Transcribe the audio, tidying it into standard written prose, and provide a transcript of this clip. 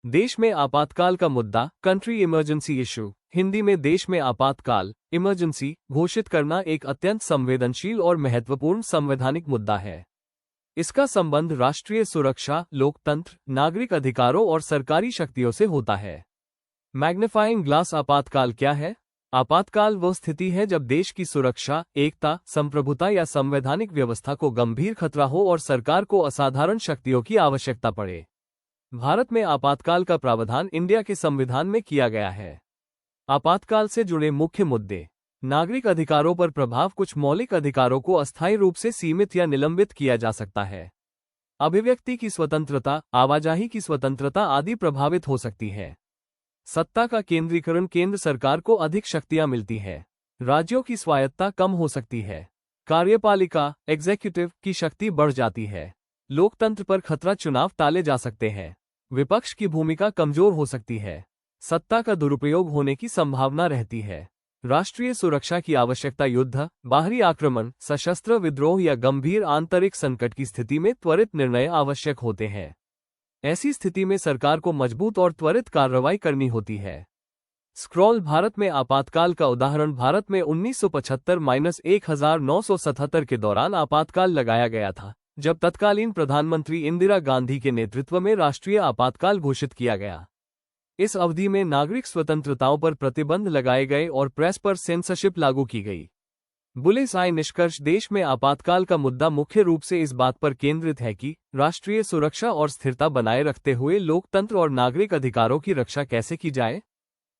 देश में आपातकाल का मुद्दा, कंट्री इमरजेंसी इशू। हिंदी में देश में आपातकाल, इमरजेंसी घोषित करना एक अत्यंत संवेदनशील और महत्वपूर्ण संवैधानिक मुद्दा है। इसका संबंध राष्ट्रीय सुरक्षा, लोकतंत्र, नागरिक अधिकारों और सरकारी शक्तियों से होता है। मैग्नीफाइंग ग्लास आपातकाल क्या है? आपातकाल वह स्थिति है जब देश की सुरक्षा, एकता, संप्रभुता या संवैधानिक व्यवस्था को गंभीर खतरा हो और सरकार को असाधारण शक्तियों की आवश्यकता पड़े। भारत में आपातकाल का प्रावधान इंडिया के संविधान में किया गया है। आपातकाल से जुड़े मुख्य मुद्दे। नागरिक अधिकारों पर प्रभाव। कुछ मौलिक अधिकारों को अस्थायी रूप से सीमित या निलंबित किया जा सकता है। अभिव्यक्ति की स्वतंत्रता, आवाजाही की स्वतंत्रता आदि प्रभावित हो सकती है। सत्ता का केंद्रीकरण, केंद्र सरकार को अधिक शक्तियां मिलती है। राज्यों की स्वायत्तता कम हो सकती है। कार्यपालिका, एग्जीक्यूटिव की शक्ति बढ़ जाती है। लोकतंत्र पर खतरा, चुनाव टाले जा सकते हैं। विपक्ष की भूमिका कमजोर हो सकती है। सत्ता का दुरुपयोग होने की संभावना रहती है। राष्ट्रीय सुरक्षा की आवश्यकता, युद्ध, बाहरी आक्रमण, सशस्त्र विद्रोह या गंभीर आंतरिक संकट की स्थिति में त्वरित निर्णय आवश्यक होते हैं। ऐसी स्थिति में सरकार को मजबूत और त्वरित कार्रवाई करनी होती है। स्क्रॉल। भारत में आपातकाल का उदाहरण। भारत में 1975-1977 के दौरान आपातकाल लगाया गया था, जब तत्कालीन प्रधानमंत्री इंदिरा गांधी के नेतृत्व में राष्ट्रीय आपातकाल घोषित किया गया। इस अवधि में नागरिक स्वतंत्रताओं पर प्रतिबंध लगाए गए और प्रेस पर सेंसरशिप लागू की गई। बुलेस-आई निष्कर्ष। देश में आपातकाल का मुद्दा मुख्य रूप से इस बात पर केंद्रित है कि राष्ट्रीय सुरक्षा और स्थिरता बनाए रखते हुए लोकतंत्र और नागरिक अधिकारों की रक्षा कैसे की जाए।